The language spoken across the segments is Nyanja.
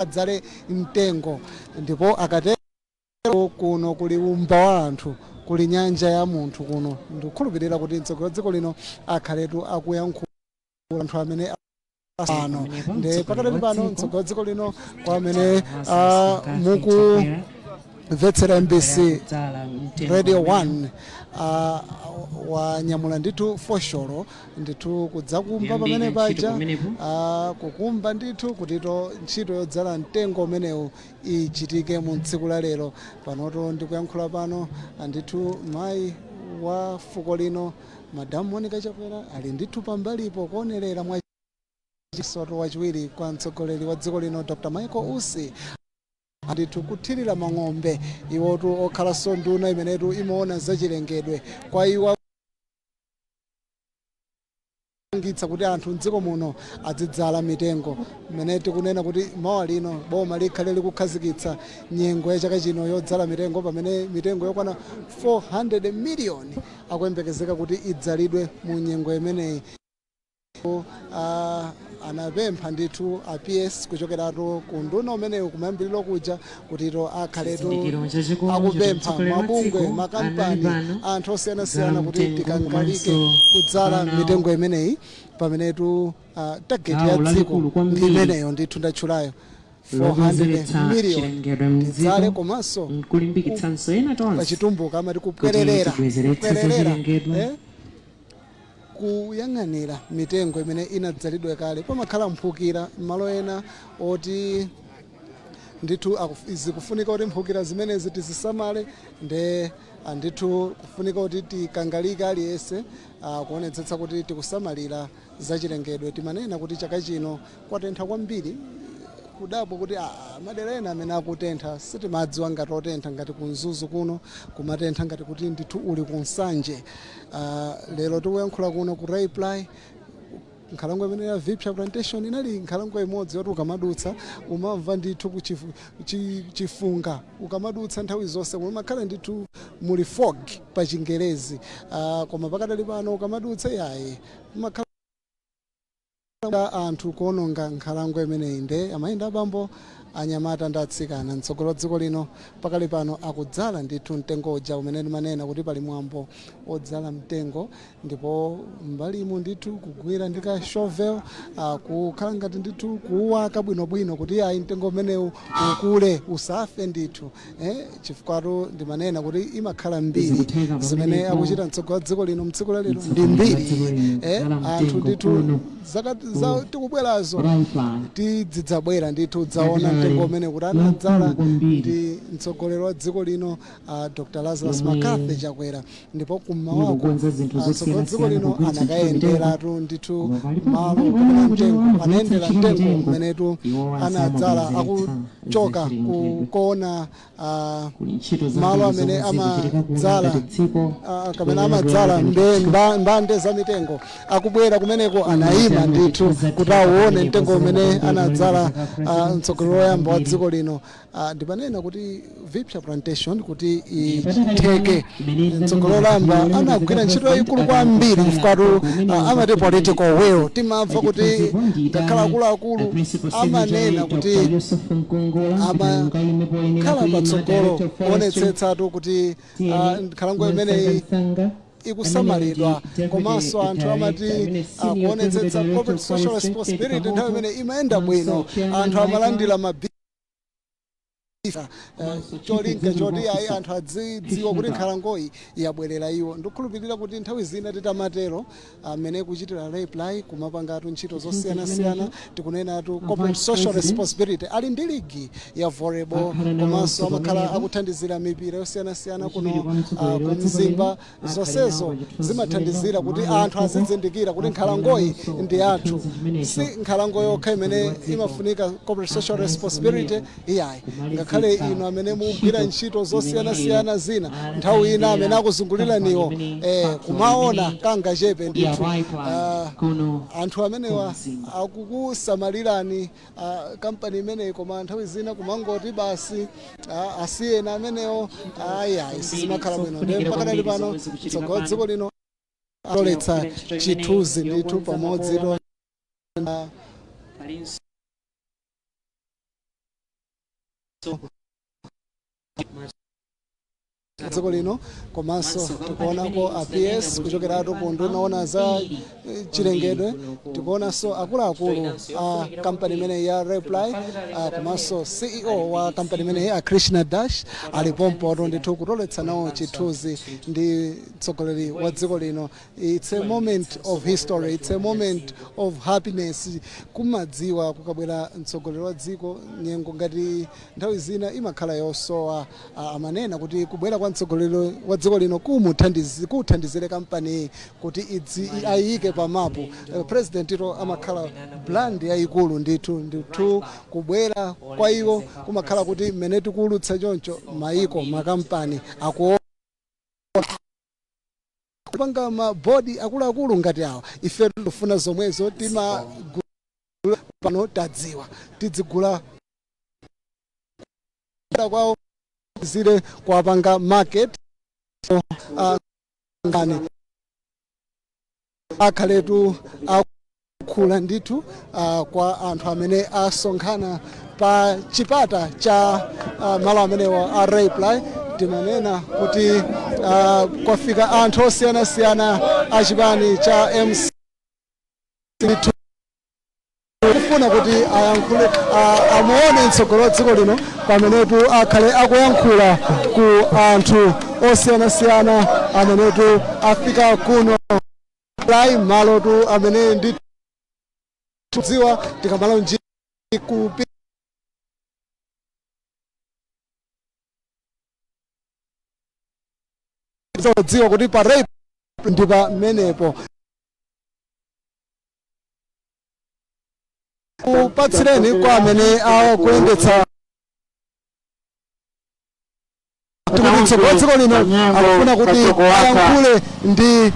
adzale mtengo ndipo akatero kuno kuli umba wa anthu kuli nyanja ya munthu kuno ndikukhulupirira kuti mtsogoleri dziko lino akhaletu akuyankhula anthu amene ano ndi pakati pano mtsogoleri dziko lino kwa amene mukumvetsera MBC Radio 1 wanyamula ndithu fosholo ndithu kudzakumba pamene paja kukumba ndithu kutito ntchito yodzala mtengo umenewu ichitike mu tsiku la lero panoto ndikuyankhula pano ndithu mayi wa fuko lino Madam Monica Chakwera ali ndithu pambalipo kuonerera mwa chisoto wachiwiri kwa mtsogoleri wa dziko lino Dr. Michael Usi ndithu kuthirira mang'ombe iwotu okhalanso nduna imenetu imaona zachilengedwe kwa iwo ngitsa kuti anthu mdziko muno azidzala mitengo imene tikunena kuti mawa lino boma likhale likukhazikitsa nyengo ya chaka chino yodzala mitengo pamene mitengo yokwana 400 miliyoni akuyembekezeka kuti idzalidwe mu nyengo imeneyi. Anapempha ndithu PS kuchokeratu ku nduna umenewu kumayambiriro kuja kutito akhaletu akupempha mabungwe makampani anthu osiyanasiyana kuti tikangalike kudzala mitengo imeneyi pamenetu target ya dziko ndi imeneyo ndithu ndatchulayo 400 miliyoni tidzale komanso pachitumbuka amati kupwererera kuyang'anira mitengo imene inadzalidwe kale pamakhala mphukira malo ena oti ndithu zikufunika kuti mphukira zimenezi tizisamale nde ndithu kufunika kuti tikangalike aliyense kuonetsetsa kuti tikusamalira zachilengedwe. Timanena kuti chaka chino kwatentha kwambiri kudapo kuti madera ena amene akutentha sitimadziwa ngati otentha ngati kunzuzu kuno kumatentha ngati kuti ndithu uli kunsanje. Lero tikuyankhula kuno ku reply nkhalango imene ya Vipsha plantation inali nkhalango imodzi yoti ukamadutsa umamva ndithu chifunga ukamadutsa nthawi zonse mumakhala ndithu muli fog pa Chingerezi koma pakadali pano ukamadutsa yayi umakhala anthu kuononga nkhalango imeneyi nde amayenda abambo anyamata ndi atsikana mtsogoleri dziko lino pakali pano akudzala ndithu mtengo uja umene ndimanena kuti pali mwambo odzala mtengo ndipo mbalimu ndithu kugwira ndika shovel kukhala ngati ndithu kuwaka bwinobwino kuti ayi mtengo umenewu ukule usafe ndithu chifukwa ndimanena kuti imakhala mbiri zimene akuchita mtsogoleri dziko lino mtsiku la lero ndi mbiri anthu ndithu tikubwerazo tidzidzabwera ndithu dzaona mtengo umene kuti anadzala ndi mtsogoleri wa dziko lino Dr. Lazarus Makathe Chakwera ndipo kumawako mtsogoleri dziko lino anakayenderatu ndithu malo mtengo anayendera mtengo umenetu anadzala akuchoka kuona malo amene amadzala kamene amadzala mbande za mitengo akubwera kumeneko anayima ndithu kuti aone mtengo umene anadzala mtsogoleri woyamba wa dziko lino. Ndimanena kuti Vipsha plantation kuti itheke mtsogoleri woyamba anagwira ntchito yayikulu kwambiri chifukwa amati political will timamva kuti ngakhala akuluakulu amanena kuti amakhala patsogolo kuonetsetsatu kuti nkhalango imeneyi ikusamalidwa komanso anthu amati kuonetsetsa corporate social responsibility nthawi imene imayenda bwino anthu amalandira cholinga choti ayi anthu adzidziwa kuti nkhalangoyi yabwerera iwo. Ndikukhulupirira kuti nthawi zina titamatero amene kuchitira reply kumapangatu ntchito zosiyanasiyana tikunenatu corporate social responsibility ali ndi ligi ya volleyball komanso amakhala akuthandizira mipira yosiyanasiyana kuno kumzimba zonsezo zimathandizira kuti anthu azizindikira kuti nkhalangoyi ndi anthu si nkhalango yokha imene imafunika corporate social responsibility iyayi ngakhale ino amene mugwira ntchito zosiyanasiyana zina nthawi ina amene akuzunguliraniwo kumaona kangachepe ndithu anthu amenewa akukusamalirani kampani imeneyi koma nthawi zina kumangoti basi asiyena amenewo ayayi sizimakhala bwino ndi pakadali pano mtsogoleri dziko lino aloletsa chithunzi ndithu pamodzi dziko lino komanso tikuonako APS kuchokeratu ku nduna za chilengedwe, tikuonanso akuluakulu a kampani imene ya Reply komanso CEO wa kampani imene ya Krishna Dash alipompo ndithu kutoletsa nawo chithunzi ndi mtsogoleri wa dziko lino. It's a moment of history, it's a moment of happiness kumadziwa kukabwera mtsogoleri wa dziko. Nyengo ngati nthawi zina imakhala yosowa, amanena kuti kubwera kwa mtsogoleri wa dziko lino kuthandizire kampani kuti ayike pa mapu. President ito amakhala brand yayikulu ndithu kubwera kwa iwo kumakhala kuti mmene tikuwulutsa choncho maiko makampani kupanga mabodi akuluakulu ngati awa. Ife tikufuna zomwezo timagula pano tadziwa tidzigula kwawo zile kwapanga market ngani akhaletu akhula ndithu kwa anthu amene asonkhana pa chipata cha malo amenewa a Reply. Timanena kuti kwafika anthu osiyanasiyana a chipani cha MC kufuna kuti ayankhule amuone mtsogoleri wa dziko lino pamenetu akhale akuyankhula ku anthu osiyanasiyana amenetu afika kuno Reply malotu amene ndi tudziwa tikamala njira kudziwa kuti pa Reply ndi pamenepo. Kupatsireni kwa amene akuyendetsa mtsogoleri wa dziko lino akufuna kuti ayankhule ndi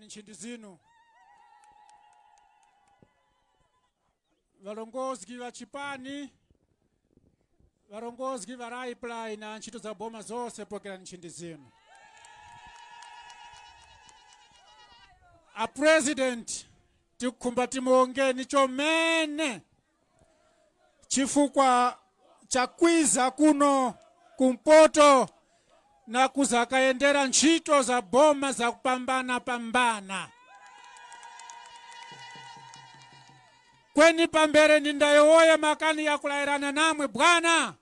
nchindi zinu valongozi va chipani, valongozi va Reply na ntchito za boma zonse pokera nchindi zinu. A president tikukhumba timuongeni chomene chifukwa chakwiza kuno kumpoto na kuzakayendera ntchito za boma za kupambana. Kweni pambere nindayowoya makani ya kulairana namwe bwana.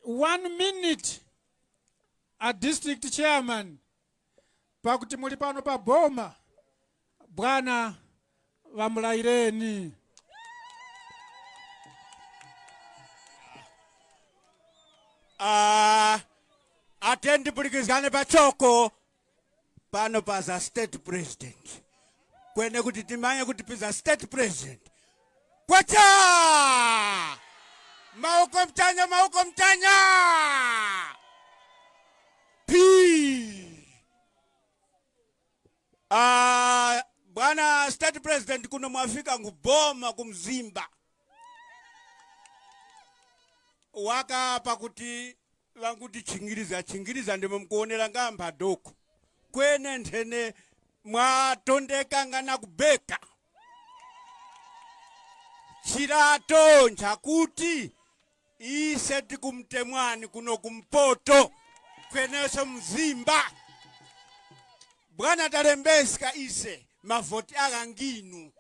1 minute a district chairman pakuti muli pano pa boma bwana vamulaireni. Atendi pulikizane pachoko pano paza state president. Kwene kuti timanye kuti piza state president. Kwacha! Mauko mtanya! Bwana state president kuno mwafika nguboma kumzimba. Waka pakuti vanguti chingiriza ndimo mkuonera ngamba doko kwene nthene mwatondeka ngana kubeka chirato nchakuti ise tikumtemwani kuno kumpoto kweneso mzimba bwana talembeska ise mavoti akanginu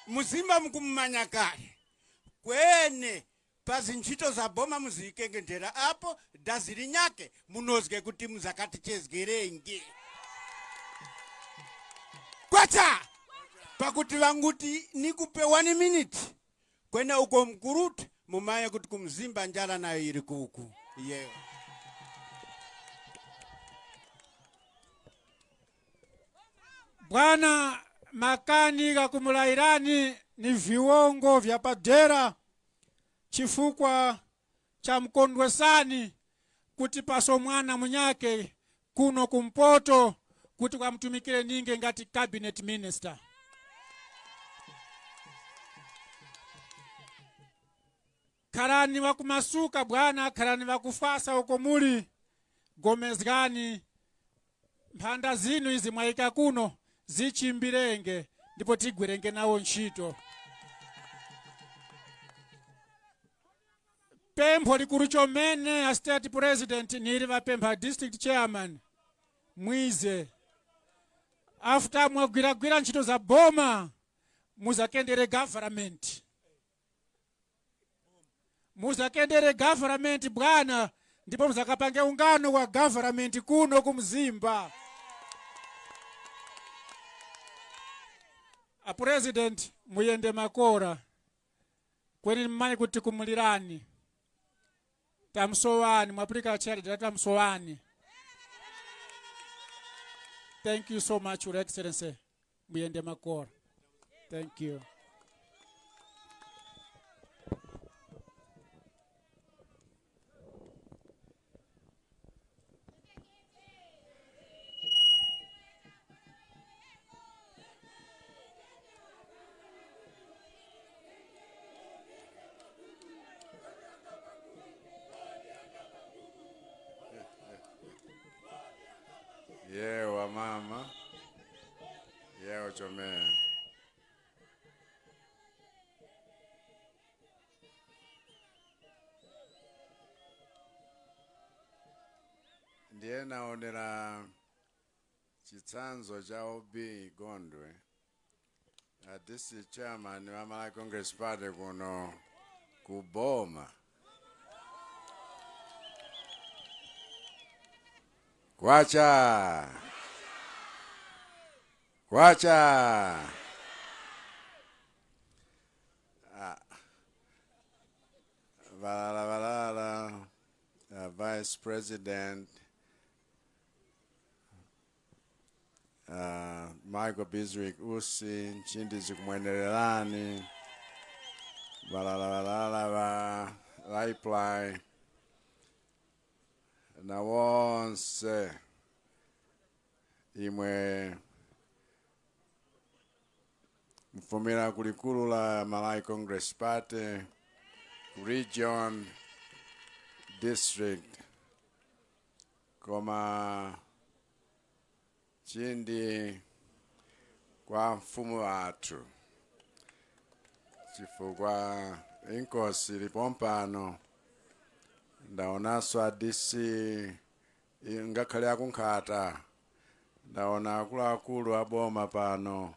muzimba mkumumanya kale kwene pazi ntchito za boma muzikengedera apo daziri nyake munozge kuti muzakati chezgerenge kwacha pakuti vanguti nikupe 1 minute kwene uko mkuruti mumaye kuti kumzimba njala nayo iri kuku yewe Bwana makani kakumulairani ni viwongo vya padera chifukwa cha mkondwesani kuti paso mwana munyake kuno kumpoto kuti kwamtumikire ninge ngati cabinet minister. Karani wakumasuka bwana, karani wakufasa uko muli gomezgani mphanda zinu izi mwaika kuno zichimbirenge ndipo tigwerenge nawo ntchito. Pempho likuru chomene a state president nili vapempha district chairman mwize after mwagwiragwira ntchito za boma muzakendere government. Muzakendere government bwana, ndipo muzakapange ungano wa government kuno kumzimba. A president muyende makora kweni mmani kuti kumulirani tamsowani mwapulika charity tamsowani. Thank you so much, Your Excellency. Muyende makora. Thank you. Yewa mama, yewa chomene. Ndiye naonera chitsanzo cha OB Gondwe, district chairman wa Malawi Congress Party kuno kuboma. Kwacha. Kwacha. Valala, Vice President Michael Biswick Usi, Nchindi zikumwenerelani, valala Reply, na wonse imwe mfumira kulikulu la Malawi Congress Party region district koma chindi kwa mfumu watu chifukwa inkosi lipompano ndaonaso adisi ngakhale akunkhata ndaona akuluakulu aboma pano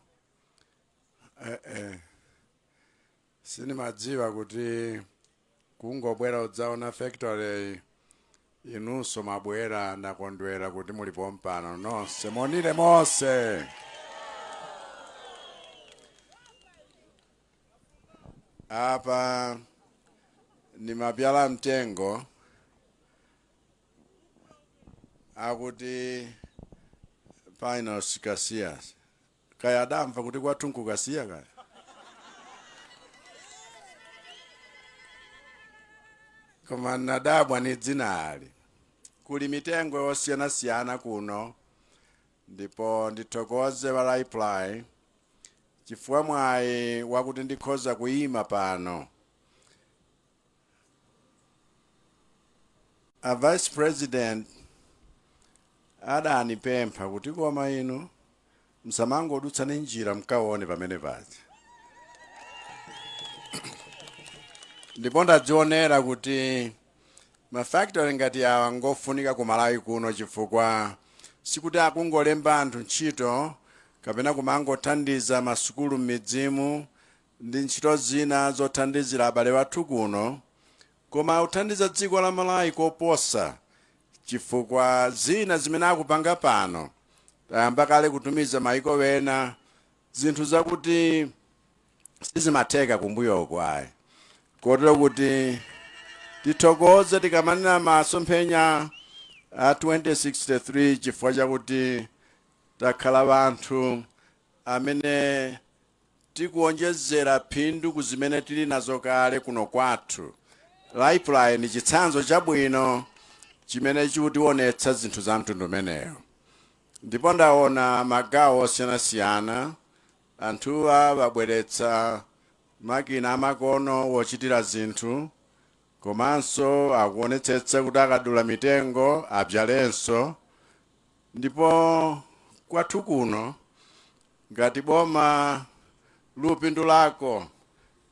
sinimadziwa kuti kungobwera udzaona factory inunso mabwera ndakondwera kuti mulipo mpano nonse monire mose. Apa ni mabyala mtengo akuti final sikasias kaya damva kuti kwatunku kasia kaya koma nadabwa ni dzinali kuli mitengo yosiyana kuno ndipo ndithokoze wa Reply chifukwa mwayi wakuti ndikhoza kuyima pano a vice president adanipempha kuti koma inu msamangodutsani njira mkaone pamene paja. Ndipo ndadzionera kuti mafactory ngati awa ngofunika ku Malawi kuno chifukwa sikuti akungolemba anthu ntchito kapena kumangothandiza masukulu m'midzimu ndi ntchito zina zothandizira abale wathu kuno, koma uthandiza dziko la Malawi koposa chifukwa zina zimene akupanga pano tayamba kale kutumiza maiko wena zinthu zakuti sizimatheka kumbuyo kwayi. Kotero kuti tithokoze tikamanena masomphenya a 2063 chifukwa chakuti takhala vanthu amene tikuonjezera phindu kuzimene tili nazo kale kuno kwathu. Lifeline ni chitsanzo chabwino chimene chikutionetsa zinthu za mtundu umeneyo. Ndipo ndaona magawo osiyanasiyana anthuwa babweretsa makina amakono wochitira zinthu, komanso akuonetsetsa kuti akadula mitengo abzalenso. Ndipo kwathu kuno ngati boma lupindulako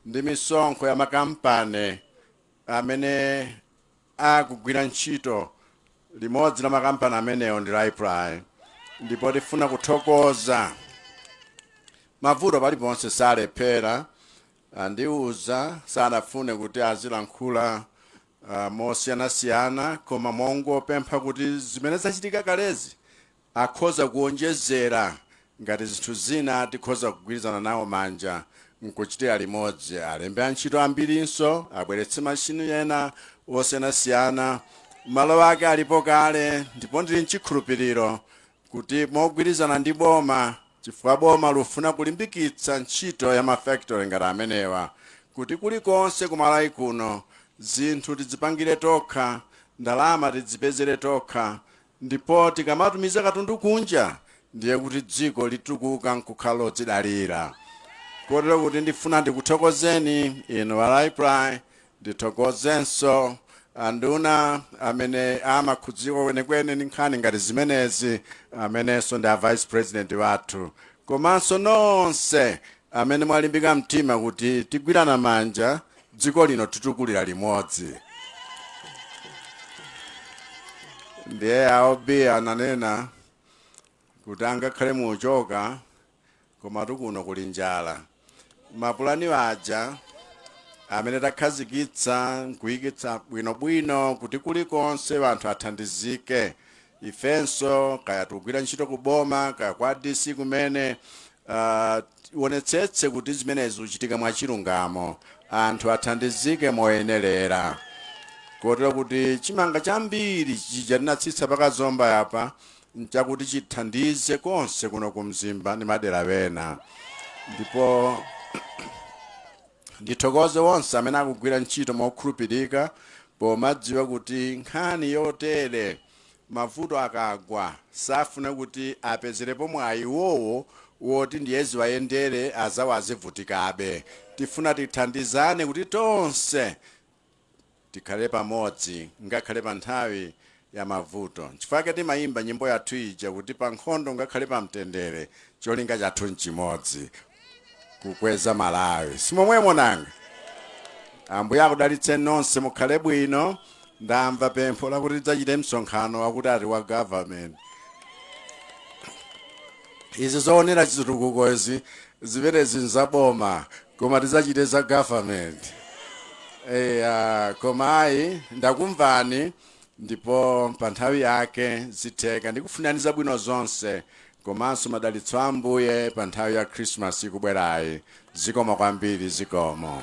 ndi misonkho ya makampani amene akugwira ntchito limodzi la makampani ameneyo ndi Lifeline. Ndipo tifuna kuthokoza mavuto paliponse salephera, andiuza sanafune kuti azilankhula mosiyanasiyana, koma mongopempha kuti zimene zachitika kalezi akhoza kuonjezera ngati zinthu zina tikhoza kugwirizana nawo manja nkuchitira limodzi. Alembe antchito ambirinso, abweretse mashini ena osiyanasiyana, malo ake alipo kale. Ndipo ndili nchikhulupiriro kuti mogwirizana ndi boma, chifukwa boma lufuna kulimbikitsa ntchito ya mafactory ngati amenewa, kuti kulikonse ku Malawi kuno zinthu tidzipangire tokha, ndalama tidzipezere tokha, ndipo tikamatumiza katundu kunja ndiye kuti dziko litukuka nkukhala lodzidalira. Kotero kuti ndifuna ndikuthokozeni inu wa Lifeline, ndithokozenso anduna amene amakhudziko kwenekwene ndi nkhani ngati zimenezi, amenenso ndi a vice president wathu, komanso nonse amene mwalimbika mtima kuti tigwirana manja dziko lino titukulira limodzi. Ndiye aobi ananena kuti angakhale muchoka koma tukuno kuli njala. Mapulani aja amene takhazikitsa nkuyikitsa bwinobwino kuti kulikonse vanthu athandizike. Ifenso kaya tikugwira ntchito kuboma kaya kwa DC kumene tionetsetse kuti zimenezi uchitika mwachilungamo, anthu athandizike moyenerera. Kotero kuti chimanga chambiri chija tinatsitsa pakazomba yapa nchakuti chithandize konse kuno kumzimba ndi madera wena. Ndipo ndithokoze wonse amene akugwira ntchito mokhulupirika pomadziwa kuti nkhani yotere mavuto akagwa safuna kuti apezerepo mwayi wowo woti ndiyezi wayendere azawazivutikabe. Tifuna tithandizane kuti tonse tikhale pamodzi ngakhale pa nthawi ya mavuto. Chifukwa timayimba nyimbo yathu ija kuti pa nkhondo ngakhale pa mtendere cholinga chathu nchimodzi, kukweza Malawi. Simomwemo nanga. Ambuye akudalitse nonse, mukhale bwino. Ndamva pempho lakuti tidzachite msonkhano wakuti ati wa government. Izi zoonera chitukuko izi zimene zinzaboma koma tidzachite za government. Koma ayi ndakumvani, ndipo pa nthawi yake zitheka. Ndikufunani zabwino zonse komanso madalitso Ambuye pa nthawi ya Christmas ikubwerayi. Zikomo kwambiri, zikomo.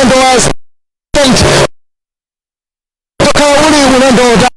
ulendo wa kukhala uli ulendo